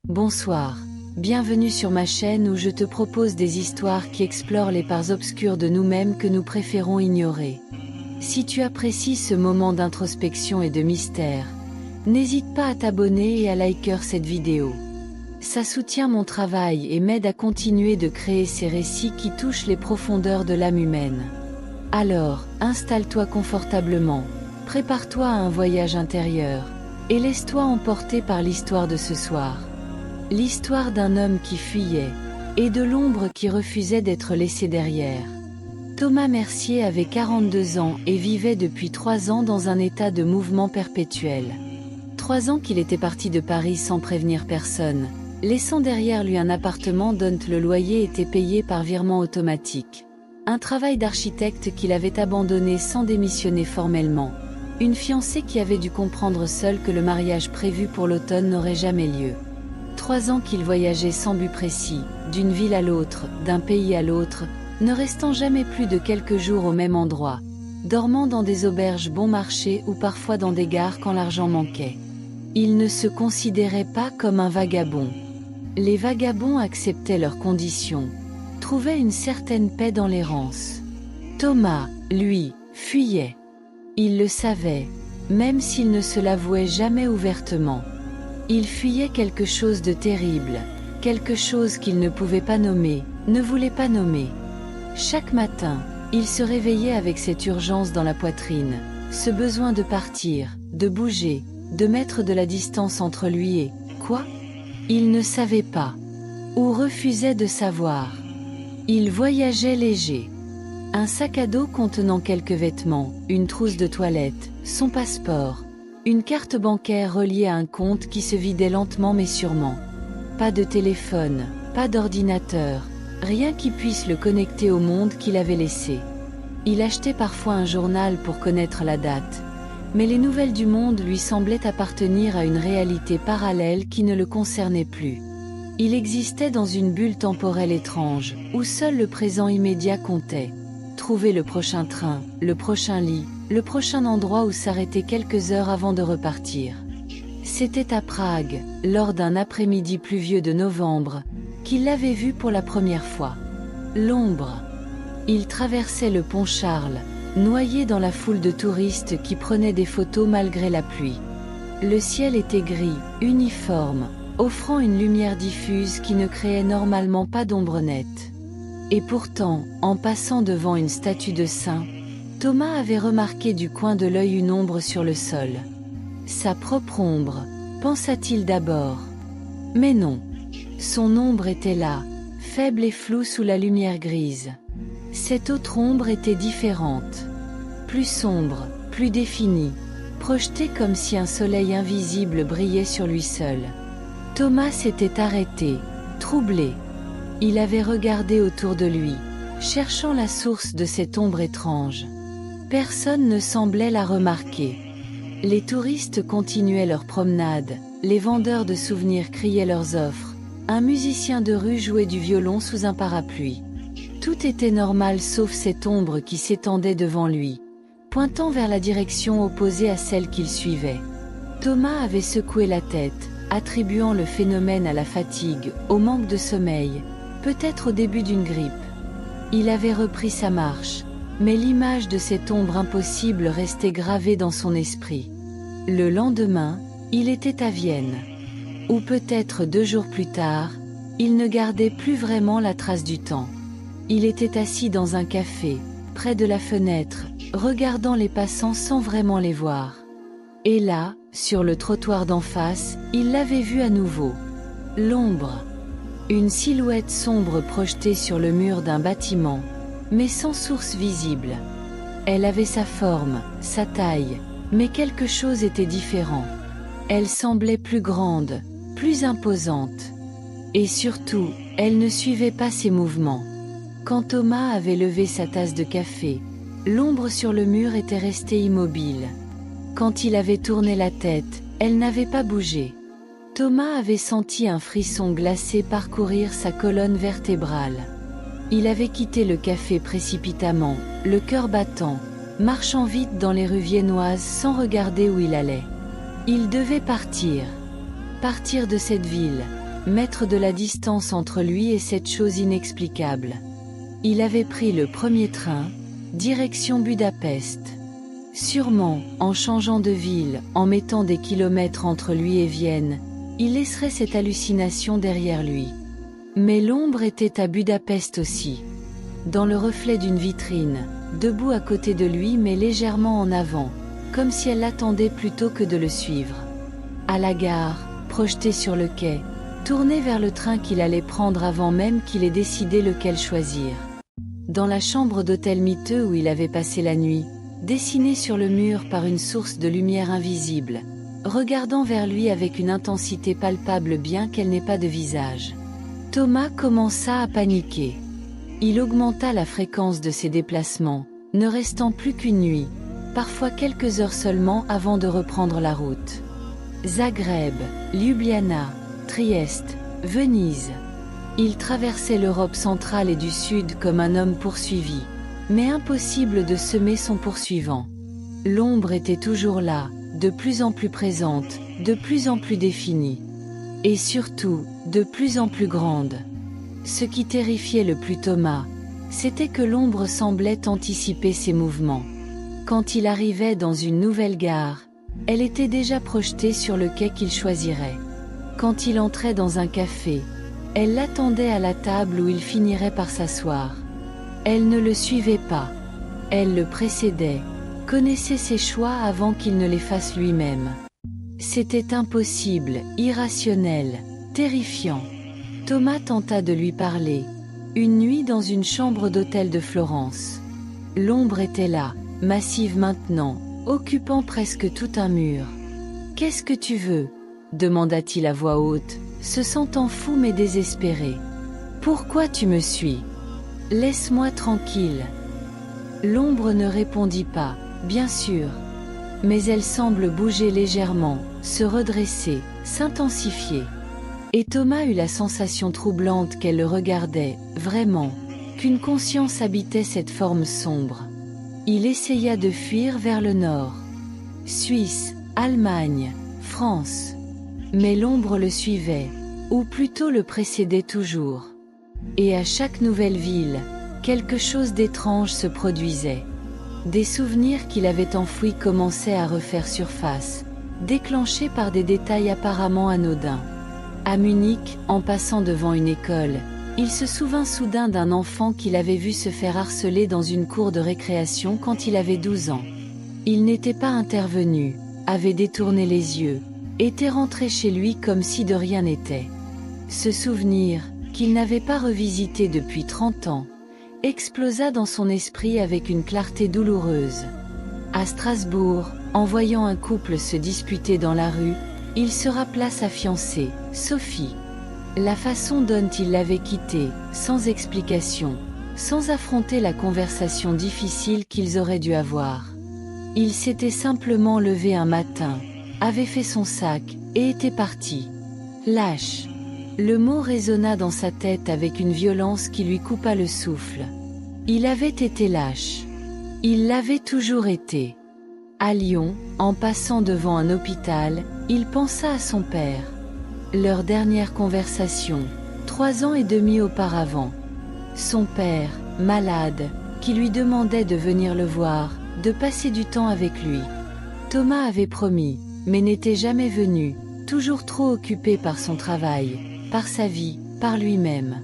Bonsoir. Bienvenue sur ma chaîne où je te propose des histoires qui explorent les parts obscures de nous-mêmes que nous préférons ignorer. Si tu apprécies ce moment d'introspection et de mystère, n'hésite pas à t'abonner et à liker cette vidéo. Ça soutient mon travail et m'aide à continuer de créer ces récits qui touchent les profondeurs de l'âme humaine. Alors, installe-toi confortablement, prépare-toi à un voyage intérieur, et laisse-toi emporter par l'histoire de ce soir. L'histoire d'un homme qui fuyait, et de l'ombre qui refusait d'être laissée derrière. Thomas Mercier avait 42 ans et vivait depuis 3 ans dans un état de mouvement perpétuel. 3 ans qu'il était parti de Paris sans prévenir personne, laissant derrière lui un appartement dont le loyer était payé par virement automatique. Un travail d'architecte qu'il avait abandonné sans démissionner formellement. Une fiancée qui avait dû comprendre seule que le mariage prévu pour l'automne n'aurait jamais lieu. 3 ans qu'il voyageait sans but précis, d'une ville à l'autre, d'un pays à l'autre, ne restant jamais plus de quelques jours au même endroit, dormant dans des auberges bon marché ou parfois dans des gares quand l'argent manquait. Il ne se considérait pas comme un vagabond. Les vagabonds acceptaient leurs conditions, trouvaient une certaine paix dans l'errance. Thomas, lui, fuyait. Il le savait, même s'il ne se l'avouait jamais ouvertement. Il fuyait quelque chose de terrible, quelque chose qu'il ne pouvait pas nommer, ne voulait pas nommer. Chaque matin, il se réveillait avec cette urgence dans la poitrine, ce besoin de partir, de bouger, de mettre de la distance entre lui et quoi? Il ne savait pas, ou refusait de savoir. Il voyageait léger. Un sac à dos contenant quelques vêtements, une trousse de toilette, son passeport, une carte bancaire reliée à un compte qui se vidait lentement mais sûrement. Pas de téléphone, pas d'ordinateur, rien qui puisse le connecter au monde qu'il avait laissé. Il achetait parfois un journal pour connaître la date, mais les nouvelles du monde lui semblaient appartenir à une réalité parallèle qui ne le concernait plus. Il existait dans une bulle temporelle étrange, où seul le présent immédiat comptait. Trouver le prochain train, le prochain lit, le prochain endroit où s'arrêter quelques heures avant de repartir. C'était à Prague, lors d'un après-midi pluvieux de novembre, qu'il l'avait vu pour la première fois. L'ombre. Il traversait le pont Charles, noyé dans la foule de touristes qui prenaient des photos malgré la pluie. Le ciel était gris, uniforme, offrant une lumière diffuse qui ne créait normalement pas d'ombre nette. Et pourtant, en passant devant une statue de saint, Thomas avait remarqué du coin de l'œil une ombre sur le sol. Sa propre ombre, pensa-t-il d'abord. Mais non. Son ombre était là, faible et floue sous la lumière grise. Cette autre ombre était différente. Plus sombre, plus définie, projetée comme si un soleil invisible brillait sur lui seul. Thomas s'était arrêté, troublé. Il avait regardé autour de lui, cherchant la source de cette ombre étrange. Personne ne semblait la remarquer. Les touristes continuaient leur promenade, les vendeurs de souvenirs criaient leurs offres, un musicien de rue jouait du violon sous un parapluie. Tout était normal sauf cette ombre qui s'étendait devant lui, pointant vers la direction opposée à celle qu'il suivait. Thomas avait secoué la tête, attribuant le phénomène à la fatigue, au manque de sommeil, peut-être au début d'une grippe. Il avait repris sa marche, mais l'image de cette ombre impossible restait gravée dans son esprit. Le lendemain, il était à Vienne. Ou peut-être 2 jours plus tard, il ne gardait plus vraiment la trace du temps. Il était assis dans un café, près de la fenêtre, regardant les passants sans vraiment les voir. Et là, sur le trottoir d'en face, il l'avait vu à nouveau. L'ombre. Une silhouette sombre projetée sur le mur d'un bâtiment, mais sans source visible. Elle avait sa forme, sa taille, mais quelque chose était différent. Elle semblait plus grande, plus imposante. Et surtout, elle ne suivait pas ses mouvements. Quand Thomas avait levé sa tasse de café, l'ombre sur le mur était restée immobile. Quand il avait tourné la tête, elle n'avait pas bougé. Thomas avait senti un frisson glacé parcourir sa colonne vertébrale. Il avait quitté le café précipitamment, le cœur battant, marchant vite dans les rues viennoises sans regarder où il allait. Il devait partir. Partir de cette ville, mettre de la distance entre lui et cette chose inexplicable. Il avait pris le premier train, direction Budapest. Sûrement, en changeant de ville, en mettant des kilomètres entre lui et Vienne, il laisserait cette hallucination derrière lui. Mais l'ombre était à Budapest aussi. Dans le reflet d'une vitrine, debout à côté de lui mais légèrement en avant, comme si elle l'attendait plutôt que de le suivre. À la gare, projeté sur le quai, tourné vers le train qu'il allait prendre avant même qu'il ait décidé lequel choisir. Dans la chambre d'hôtel miteux où il avait passé la nuit, dessiné sur le mur par une source de lumière invisible, regardant vers lui avec une intensité palpable bien qu'elle n'ait pas de visage. Thomas commença à paniquer. Il augmenta la fréquence de ses déplacements, ne restant plus qu'une nuit, parfois quelques heures seulement avant de reprendre la route. Zagreb, Ljubljana, Trieste, Venise. Il traversait l'Europe centrale et du Sud comme un homme poursuivi, mais impossible de semer son poursuivant. L'ombre était toujours là, de plus en plus présente, de plus en plus définie. Et surtout, de plus en plus grande. Ce qui terrifiait le plus Thomas, c'était que l'ombre semblait anticiper ses mouvements. Quand il arrivait dans une nouvelle gare, elle était déjà projetée sur le quai qu'il choisirait. Quand il entrait dans un café, elle l'attendait à la table où il finirait par s'asseoir. Elle ne le suivait pas. Elle le précédait, connaissait ses choix avant qu'il ne les fasse lui-même. C'était impossible, irrationnel, terrifiant. Thomas tenta de lui parler. Une nuit dans une chambre d'hôtel de Florence. L'ombre était là, massive maintenant, occupant presque tout un mur. « Qu'est-ce que tu veux ?» demanda-t-il à voix haute, se sentant fou mais désespéré. « Pourquoi tu me suis ? Laisse-moi tranquille. » L'ombre ne répondit pas, bien sûr. Mais elle semble bouger légèrement, se redresser, s'intensifier. Et Thomas eut la sensation troublante qu'elle le regardait, vraiment, qu'une conscience habitait cette forme sombre. Il essaya de fuir vers le nord. Suisse, Allemagne, France. Mais l'ombre le suivait, ou plutôt le précédait toujours. Et à chaque nouvelle ville, quelque chose d'étrange se produisait. Des souvenirs qu'il avait enfouis commençaient à refaire surface, déclenchés par des détails apparemment anodins. À Munich, en passant devant une école, il se souvint soudain d'un enfant qu'il avait vu se faire harceler dans une cour de récréation quand il avait 12 ans. Il n'était pas intervenu, avait détourné les yeux, était rentré chez lui comme si de rien n'était. Ce souvenir, qu'il n'avait pas revisité depuis 30 ans, explosa dans son esprit avec une clarté douloureuse. À Strasbourg, en voyant un couple se disputer dans la rue, il se rappela sa fiancée, Sophie. La façon dont il l'avait quittée, sans explication, sans affronter la conversation difficile qu'ils auraient dû avoir. Il s'était simplement levé un matin, avait fait son sac, et était parti. Lâche. Le mot résonna dans sa tête avec une violence qui lui coupa le souffle. Il avait été lâche. Il l'avait toujours été. À Lyon, en passant devant un hôpital, il pensa à son père. Leur dernière conversation, 3 ans et demi auparavant. Son père, malade, qui lui demandait de venir le voir, de passer du temps avec lui. Thomas avait promis, mais n'était jamais venu, toujours trop occupé par son travail, par sa vie, par lui-même.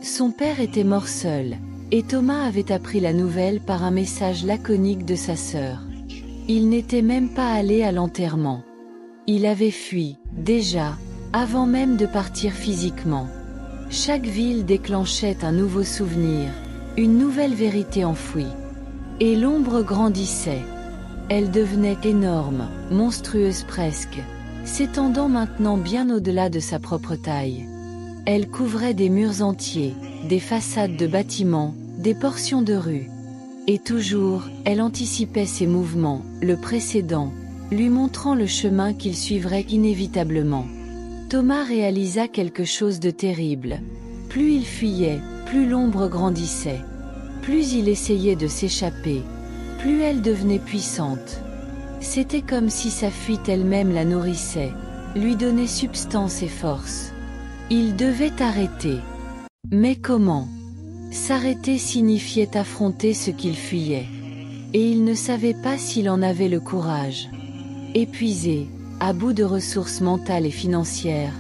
Son père était mort seul, et Thomas avait appris la nouvelle par un message laconique de sa sœur. Il n'était même pas allé à l'enterrement. Il avait fui, déjà, avant même de partir physiquement. Chaque ville déclenchait un nouveau souvenir, une nouvelle vérité enfouie. Et l'ombre grandissait. Elle devenait énorme, monstrueuse presque, s'étendant maintenant bien au-delà de sa propre taille. Elle couvrait des murs entiers, des façades de bâtiments, des portions de rues. Et toujours, elle anticipait ses mouvements, le précédant, lui montrant le chemin qu'il suivrait inévitablement. Thomas réalisa quelque chose de terrible. Plus il fuyait, plus l'ombre grandissait. Plus il essayait de s'échapper, plus elle devenait puissante. C'était comme si sa fuite elle-même la nourrissait, lui donnait substance et force. Il devait arrêter. Mais comment? S'arrêter signifiait affronter ce qu'il fuyait. Et il ne savait pas s'il en avait le courage. Épuisé, à bout de ressources mentales et financières,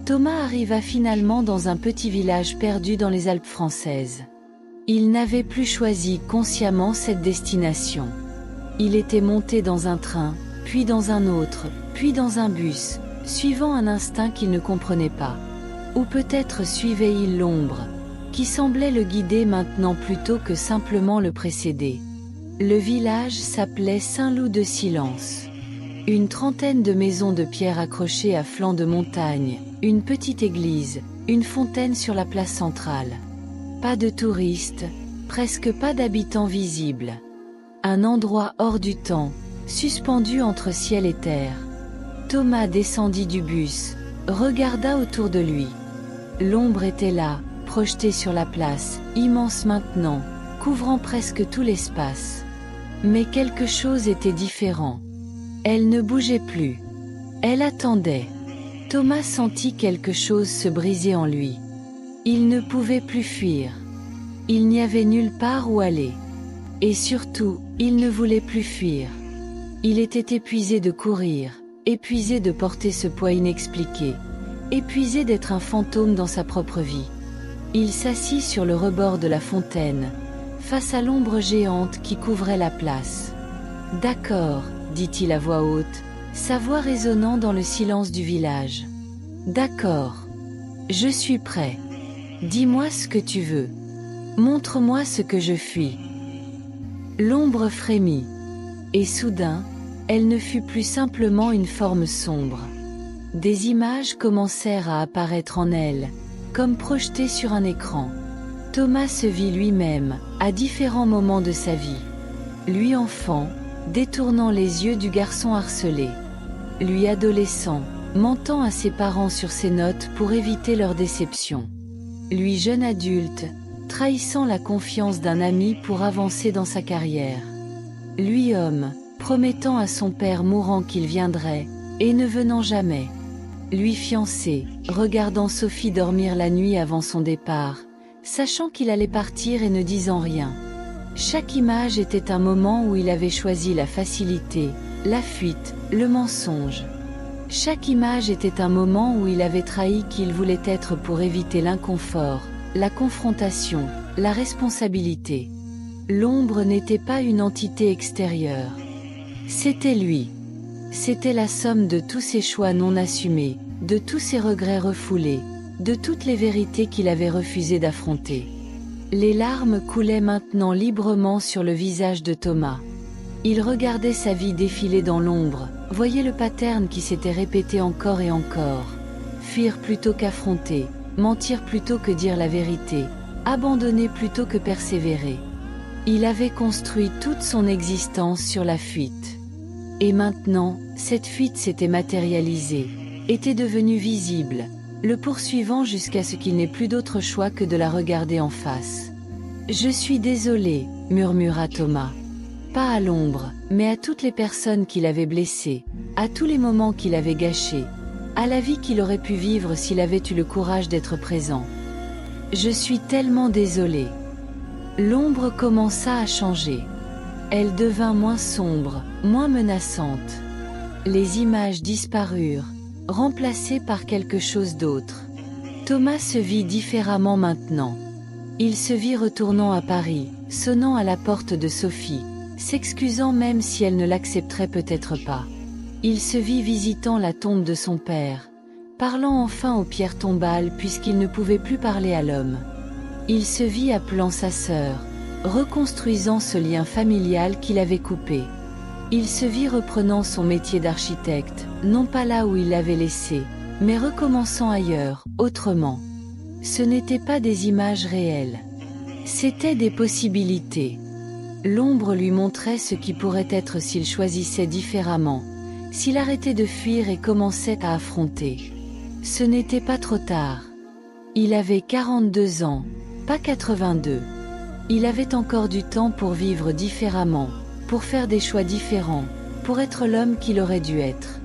Thomas arriva finalement dans un petit village perdu dans les Alpes françaises. Il n'avait plus choisi consciemment cette destination. Il était monté dans un train, puis dans un autre, puis dans un bus, suivant un instinct qu'il ne comprenait pas. Ou peut-être suivait-il l'ombre, qui semblait le guider maintenant plutôt que simplement le précéder. Le village s'appelait Saint-Loup-de-Silence. Une trentaine de maisons de pierre accrochées à flanc de montagne, une petite église, une fontaine sur la place centrale. Pas de touristes, presque pas d'habitants visibles. Un endroit hors du temps, suspendu entre ciel et terre. Thomas descendit du bus, regarda autour de lui. L'ombre était là, projetée sur la place, immense maintenant, couvrant presque tout l'espace. Mais quelque chose était différent. Elle ne bougeait plus. Elle attendait. Thomas sentit quelque chose se briser en lui. Il ne pouvait plus fuir. Il n'y avait nulle part où aller. Et surtout, il ne voulait plus fuir. Il était épuisé de courir, épuisé de porter ce poids inexpliqué, épuisé d'être un fantôme dans sa propre vie. Il s'assit sur le rebord de la fontaine, face à l'ombre géante qui couvrait la place. « D'accord, » dit-il à voix haute, sa voix résonnant dans le silence du village. « D'accord. Je suis prêt. Dis-moi ce que tu veux. Montre-moi ce que je fuis. » L'ombre frémit. Et soudain, elle ne fut plus simplement une forme sombre. Des images commencèrent à apparaître en elle, comme projetées sur un écran. Thomas se vit lui-même, à différents moments de sa vie. Lui enfant, détournant les yeux du garçon harcelé. Lui adolescent, mentant à ses parents sur ses notes pour éviter leur déception. Lui jeune adulte, trahissant la confiance d'un ami pour avancer dans sa carrière. Lui homme, promettant à son père mourant qu'il viendrait, et ne venant jamais. Lui fiancé, regardant Sophie dormir la nuit avant son départ, sachant qu'il allait partir et ne disant rien. Chaque image était un moment où il avait choisi la facilité, la fuite, le mensonge. Chaque image était un moment où il avait trahi qui il voulait être pour éviter l'inconfort, la confrontation, la responsabilité. L'ombre n'était pas une entité extérieure. C'était lui. C'était la somme de tous ses choix non assumés, de tous ses regrets refoulés, de toutes les vérités qu'il avait refusé d'affronter. Les larmes coulaient maintenant librement sur le visage de Thomas. Il regardait sa vie défiler dans l'ombre, voyait le pattern qui s'était répété encore et encore. Fuir plutôt qu'affronter, mentir plutôt que dire la vérité, abandonner plutôt que persévérer. Il avait construit toute son existence sur la fuite. Et maintenant, cette fuite s'était matérialisée, était devenue visible, le poursuivant jusqu'à ce qu'il n'ait plus d'autre choix que de la regarder en face. « Je suis désolé, » murmura Thomas. Pas à l'ombre, mais à toutes les personnes qu'il avait blessées, à tous les moments qu'il avait gâchés, à la vie qu'il aurait pu vivre s'il avait eu le courage d'être présent. « Je suis tellement désolé. » L'ombre commença à changer. Elle devint moins sombre, moins menaçante. Les images disparurent, remplacées par quelque chose d'autre. Thomas se vit différemment maintenant. Il se vit retournant à Paris, sonnant à la porte de Sophie, s'excusant même si elle ne l'accepterait peut-être pas. Il se vit visitant la tombe de son père, parlant enfin aux pierres tombales puisqu'il ne pouvait plus parler à l'homme. Il se vit appelant sa sœur, reconstruisant ce lien familial qu'il avait coupé. Il se vit reprenant son métier d'architecte, non pas là où il l'avait laissé, mais recommençant ailleurs, autrement. Ce n'étaient pas des images réelles. C'étaient des possibilités. L'ombre lui montrait ce qui pourrait être s'il choisissait différemment, s'il arrêtait de fuir et commençait à affronter. Ce n'était pas trop tard. Il avait 42 ans, pas 82. Il avait encore du temps pour vivre différemment, pour faire des choix différents, pour être l'homme qu'il aurait dû être.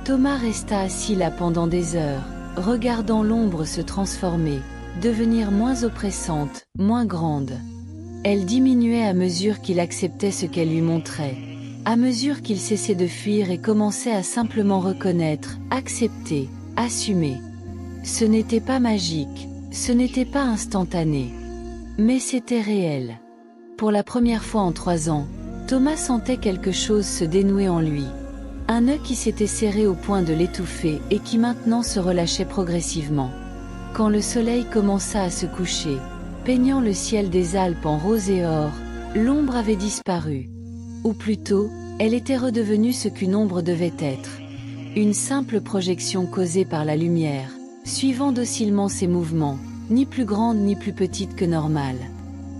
Thomas resta assis là pendant des heures, regardant l'ombre se transformer, devenir moins oppressante, moins grande. Elle diminuait à mesure qu'il acceptait ce qu'elle lui montrait, à mesure qu'il cessait de fuir et commençait à simplement reconnaître, accepter, assumer. Ce n'était pas magique, ce n'était pas instantané. Mais c'était réel. Pour la première fois en 3 ans, Thomas sentait quelque chose se dénouer en lui. Un nœud qui s'était serré au point de l'étouffer et qui maintenant se relâchait progressivement. Quand le soleil commença à se coucher, peignant le ciel des Alpes en rose et or, l'ombre avait disparu. Ou plutôt, elle était redevenue ce qu'une ombre devait être. Une simple projection causée par la lumière, suivant docilement ses mouvements, ni plus grande ni plus petite que normale.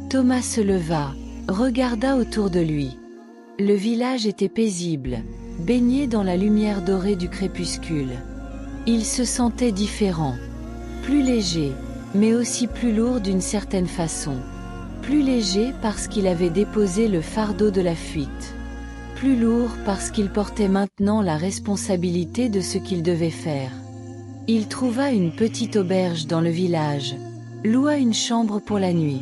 Thomas se leva, regarda autour de lui. Le village était paisible, baigné dans la lumière dorée du crépuscule. Il se sentait différent. Plus léger, mais aussi plus lourd d'une certaine façon. Plus léger parce qu'il avait déposé le fardeau de la fuite. Plus lourd parce qu'il portait maintenant la responsabilité de ce qu'il devait faire. Il trouva une petite auberge dans le village, loua une chambre pour la nuit.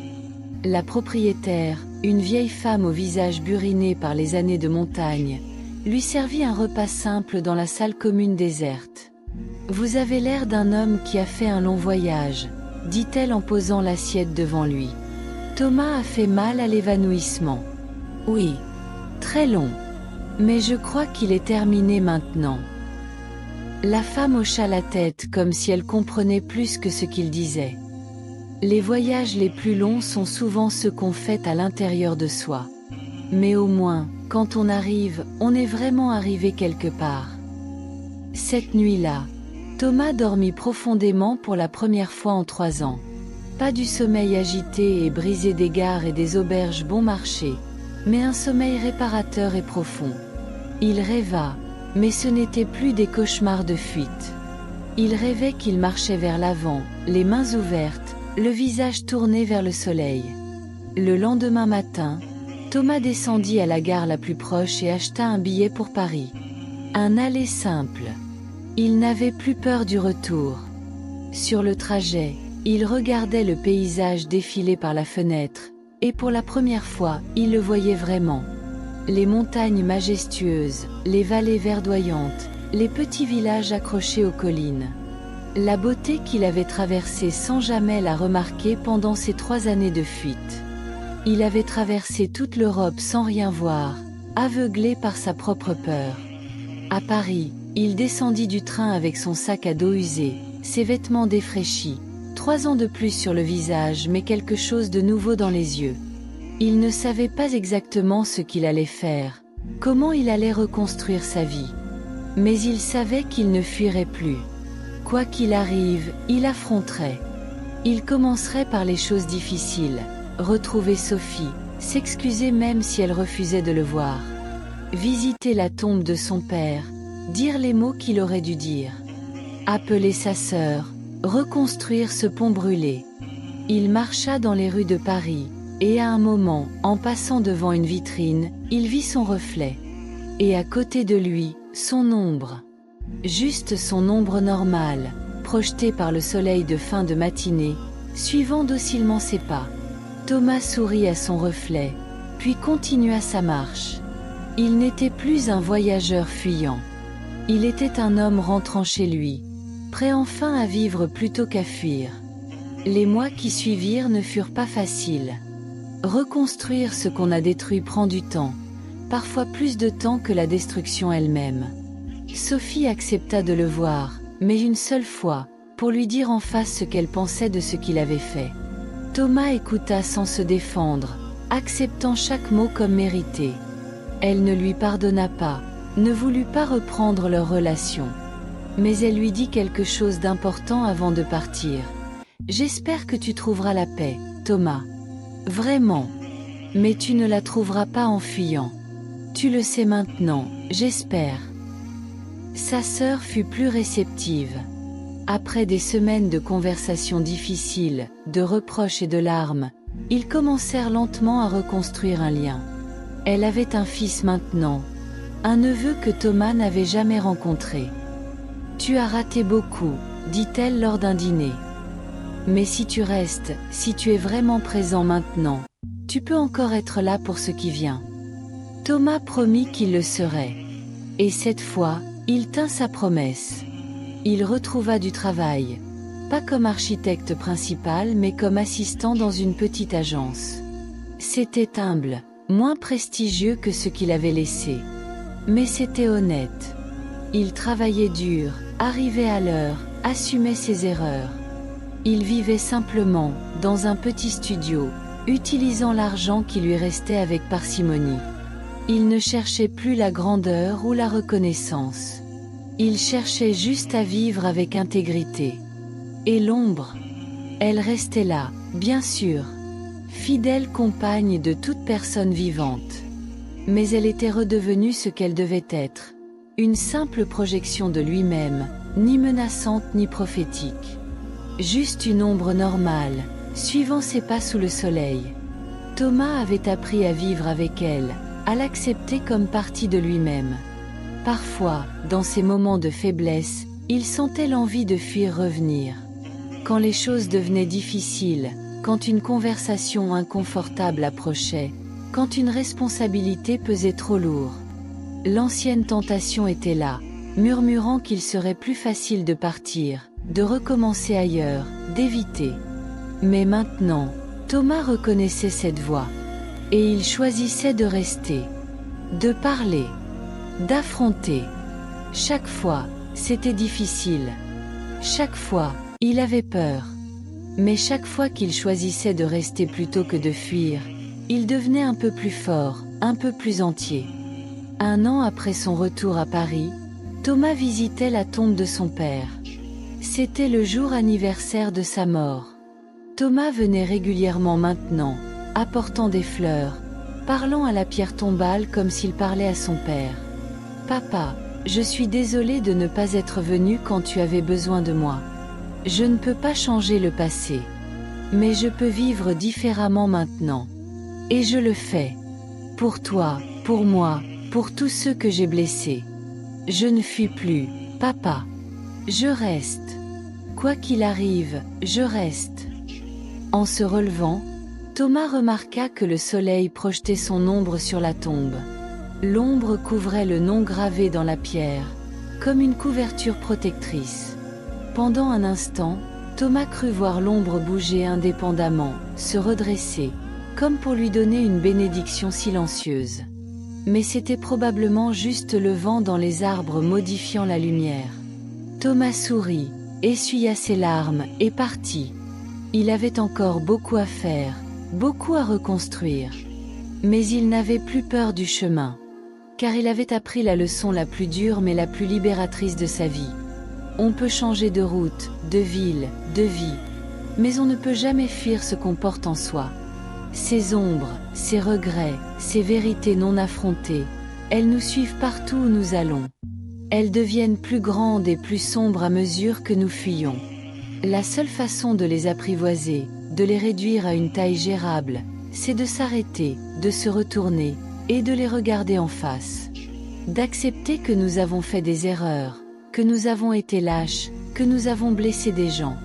La propriétaire, une vieille femme au visage buriné par les années de montagne, lui servit un repas simple dans la salle commune déserte. « Vous avez l'air d'un homme qui a fait un long voyage », dit-elle en posant l'assiette devant lui. Thomas a fait mal à l'évanouissement. « Oui, très long. Mais je crois qu'il est terminé maintenant. » La femme hocha la tête comme si elle comprenait plus que ce qu'il disait. Les voyages les plus longs sont souvent ceux qu'on fait à l'intérieur de soi. Mais au moins, quand on arrive, on est vraiment arrivé quelque part. Cette nuit-là, Thomas dormit profondément pour la première fois en 3 ans. Pas du sommeil agité et brisé des gares et des auberges bon marché, mais un sommeil réparateur et profond. Il rêva, mais ce n'était plus des cauchemars de fuite. Il rêvait qu'il marchait vers l'avant, les mains ouvertes, le visage tourné vers le soleil. Le lendemain matin, Thomas descendit à la gare la plus proche et acheta un billet pour Paris. Un aller simple. Il n'avait plus peur du retour. Sur le trajet, il regardait le paysage défiler par la fenêtre, et pour la première fois, il le voyait vraiment. Les montagnes majestueuses, les vallées verdoyantes, les petits villages accrochés aux collines. La beauté qu'il avait traversée sans jamais la remarquer pendant ces 3 années de fuite. Il avait traversé toute l'Europe sans rien voir, aveuglé par sa propre peur. À Paris, il descendit du train avec son sac à dos usé, ses vêtements défraîchis, 3 ans de plus sur le visage mais quelque chose de nouveau dans les yeux. Il ne savait pas exactement ce qu'il allait faire, comment il allait reconstruire sa vie. Mais il savait qu'il ne fuirait plus. Quoi qu'il arrive, il affronterait. Il commencerait par les choses difficiles, retrouver Sophie, s'excuser même si elle refusait de le voir. Visiter la tombe de son père, dire les mots qu'il aurait dû dire. Appeler sa sœur, reconstruire ce pont brûlé. Il marcha dans les rues de Paris, et à un moment, en passant devant une vitrine, il vit son reflet. Et à côté de lui, son ombre. Juste son ombre normale, projetée par le soleil de fin de matinée, suivant docilement ses pas. Thomas sourit à son reflet, puis continua sa marche. Il n'était plus un voyageur fuyant. Il était un homme rentrant chez lui, prêt enfin à vivre plutôt qu'à fuir. Les mois qui suivirent ne furent pas faciles. Reconstruire ce qu'on a détruit prend du temps, parfois plus de temps que la destruction elle-même. Sophie accepta de le voir, mais une seule fois, pour lui dire en face ce qu'elle pensait de ce qu'il avait fait. Thomas écouta sans se défendre, acceptant chaque mot comme mérité. Elle ne lui pardonna pas, ne voulut pas reprendre leur relation. Mais elle lui dit quelque chose d'important avant de partir. « J'espère que tu trouveras la paix, Thomas. Vraiment. Mais tu ne la trouveras pas en fuyant. Tu le sais maintenant, j'espère. » Sa sœur fut plus réceptive. Après des semaines de conversations difficiles, de reproches et de larmes, ils commencèrent lentement à reconstruire un lien. Elle avait un fils maintenant, un neveu que Thomas n'avait jamais rencontré. « Tu as raté beaucoup, dit-elle lors d'un dîner. Mais si tu restes, si tu es vraiment présent maintenant, tu peux encore être là pour ce qui vient. Thomas promit qu'il le serait. Et cette fois, il tint sa promesse. Il retrouva du travail. Pas comme architecte principal mais comme assistant dans une petite agence. C'était humble, moins prestigieux que ce qu'il avait laissé. Mais c'était honnête. Il travaillait dur, arrivait à l'heure, assumait ses erreurs. Il vivait simplement, dans un petit studio, utilisant l'argent qui lui restait avec parcimonie. Il ne cherchait plus la grandeur ou la reconnaissance. Il cherchait juste à vivre avec intégrité. Et l'ombre? Elle restait là, bien sûr. Fidèle compagne de toute personne vivante. Mais elle était redevenue ce qu'elle devait être. Une simple projection de lui-même, ni menaçante ni prophétique. Juste une ombre normale, suivant ses pas sous le soleil. Thomas avait appris à vivre avec elle, à l'accepter comme partie de lui-même. Parfois, dans ces moments de faiblesse, il sentait l'envie de fuir revenir. Quand les choses devenaient difficiles, quand une conversation inconfortable approchait, quand une responsabilité pesait trop lourd. L'ancienne tentation était là, murmurant qu'il serait plus facile de partir, de recommencer ailleurs, d'éviter. Mais maintenant, Thomas reconnaissait cette voix. Et il choisissait de rester, de parler, d'affronter. Chaque fois, c'était difficile. Chaque fois, il avait peur. Mais chaque fois qu'il choisissait de rester plutôt que de fuir, il devenait un peu plus fort, un peu plus entier. 1 an après son retour à Paris, Thomas visitait la tombe de son père. C'était le jour anniversaire de sa mort. Thomas venait régulièrement maintenant, apportant des fleurs, parlant à la pierre tombale comme s'il parlait à son père. « Papa, je suis désolé de ne pas être venu quand tu avais besoin de moi. Je ne peux pas changer le passé. Mais je peux vivre différemment maintenant. Et je le fais. Pour toi, pour moi, pour tous ceux que j'ai blessés. Je ne fuis plus, papa. Je reste. Quoi qu'il arrive, je reste. » En se relevant, Thomas remarqua que le soleil projetait son ombre sur la tombe. L'ombre couvrait le nom gravé dans la pierre, comme une couverture protectrice. Pendant un instant, Thomas crut voir l'ombre bouger indépendamment, se redresser, comme pour lui donner une bénédiction silencieuse. Mais c'était probablement juste le vent dans les arbres modifiant la lumière. Thomas sourit, essuya ses larmes et partit. Il avait encore beaucoup à faire, beaucoup à reconstruire. Mais il n'avait plus peur du chemin. Car il avait appris la leçon la plus dure mais la plus libératrice de sa vie. On peut changer de route, de ville, de vie. Mais on ne peut jamais fuir ce qu'on porte en soi. Ces ombres, ces regrets, ces vérités non affrontées, elles nous suivent partout où nous allons. Elles deviennent plus grandes et plus sombres à mesure que nous fuyons. La seule façon de les apprivoiser, de les réduire à une taille gérable, c'est de s'arrêter, de se retourner, et de les regarder en face. D'accepter que nous avons fait des erreurs, que nous avons été lâches, que nous avons blessé des gens.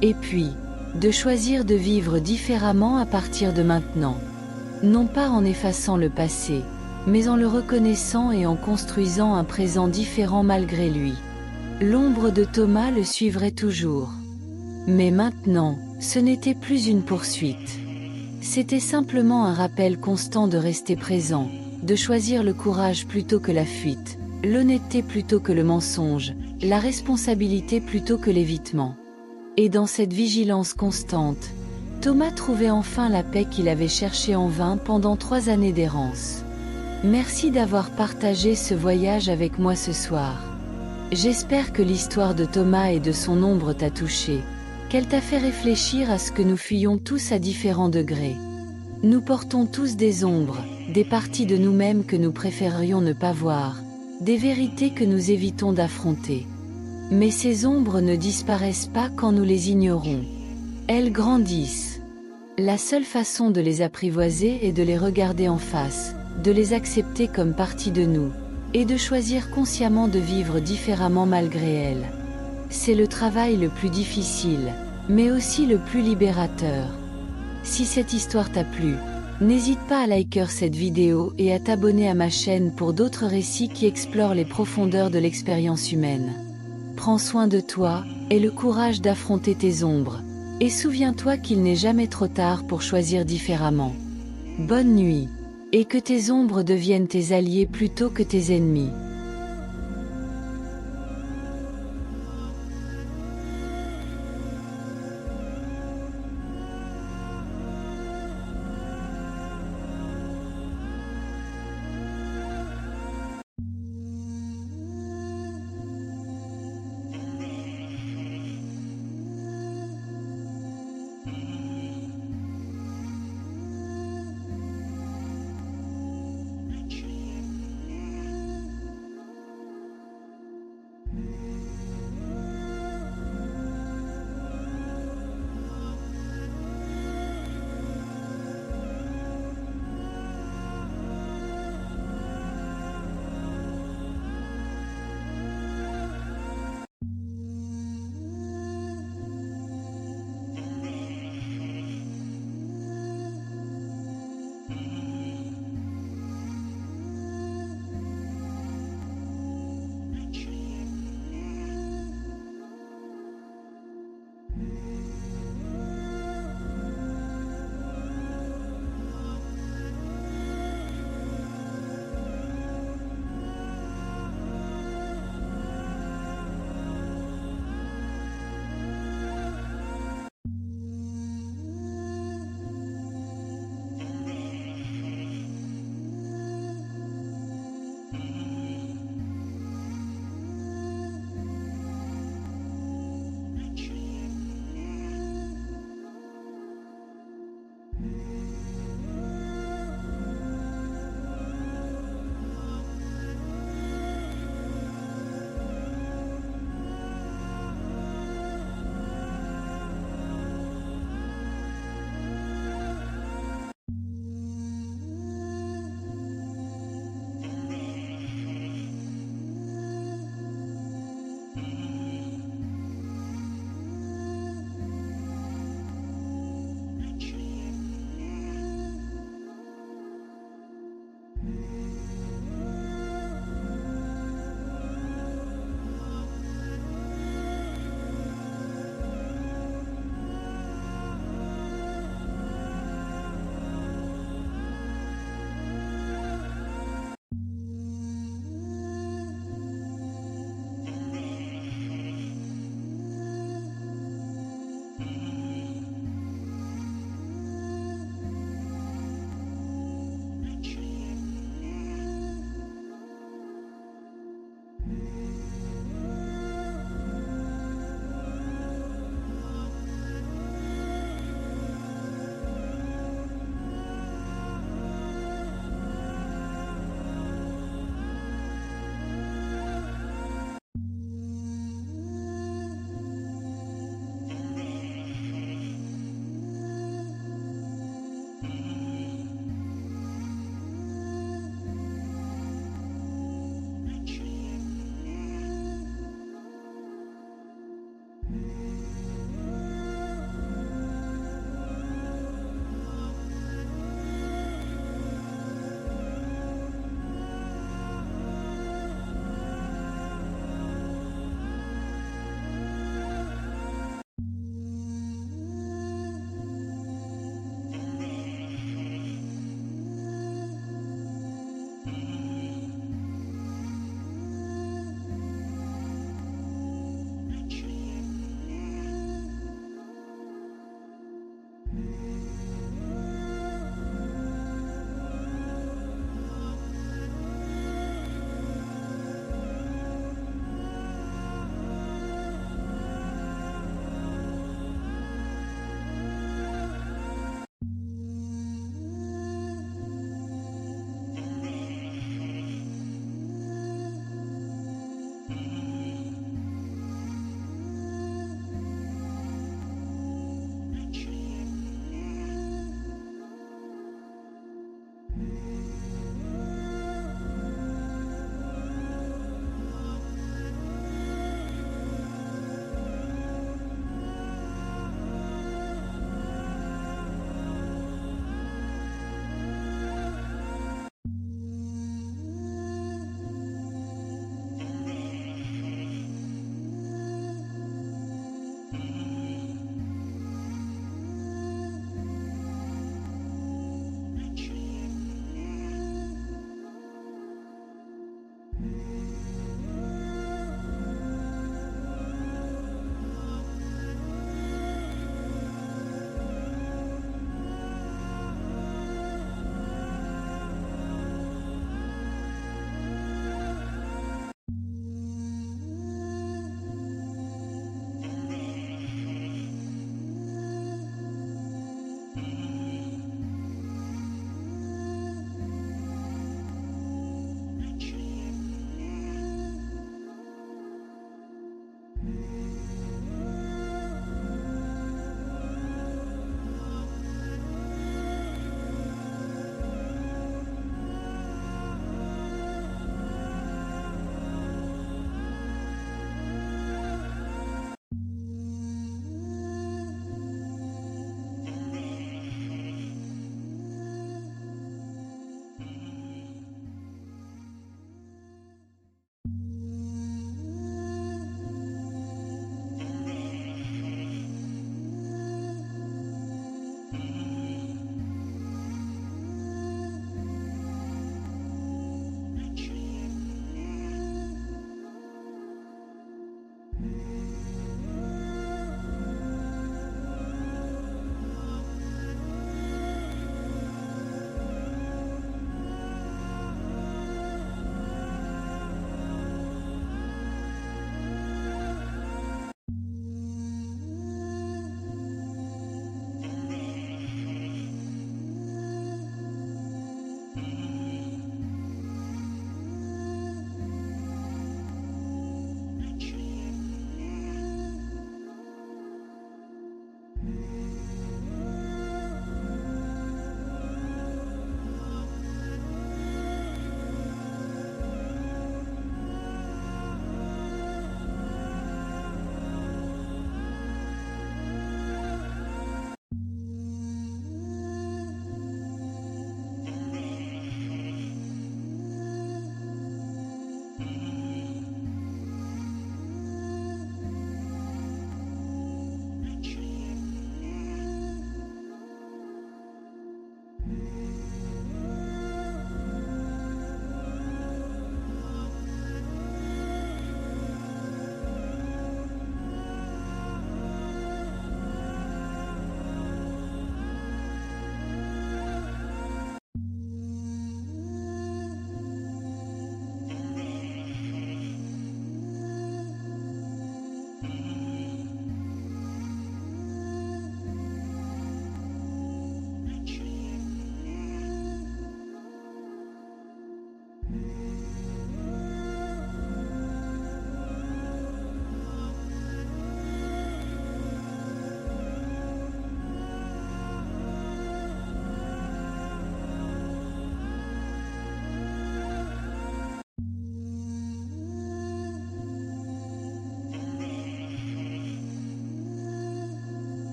Et puis, de choisir de vivre différemment à partir de maintenant. Non pas en effaçant le passé, mais en le reconnaissant et en construisant un présent différent malgré lui. L'ombre de Thomas le suivrait toujours. Mais maintenant, ce n'était plus une poursuite. C'était simplement un rappel constant de rester présent, de choisir le courage plutôt que la fuite, l'honnêteté plutôt que le mensonge, la responsabilité plutôt que l'évitement. Et dans cette vigilance constante, Thomas trouvait enfin la paix qu'il avait cherchée en vain pendant 3 années d'errance. Merci d'avoir partagé ce voyage avec moi ce soir. J'espère que l'histoire de Thomas et de son ombre t'a touché, qu'elle t'a fait réfléchir à ce que nous fuyons tous à différents degrés. Nous portons tous des ombres, des parties de nous-mêmes que nous préférerions ne pas voir, des vérités que nous évitons d'affronter. Mais ces ombres ne disparaissent pas quand nous les ignorons. Elles grandissent. La seule façon de les apprivoiser est de les regarder en face, de les accepter comme partie de nous, et de choisir consciemment de vivre différemment malgré elles. C'est le travail le plus difficile, mais aussi le plus libérateur. Si cette histoire t'a plu, n'hésite pas à liker cette vidéo et à t'abonner à ma chaîne pour d'autres récits qui explorent les profondeurs de l'expérience humaine. Prends soin de toi, aie le courage d'affronter tes ombres, et souviens-toi qu'il n'est jamais trop tard pour choisir différemment. Bonne nuit, et que tes ombres deviennent tes alliés plutôt que tes ennemis.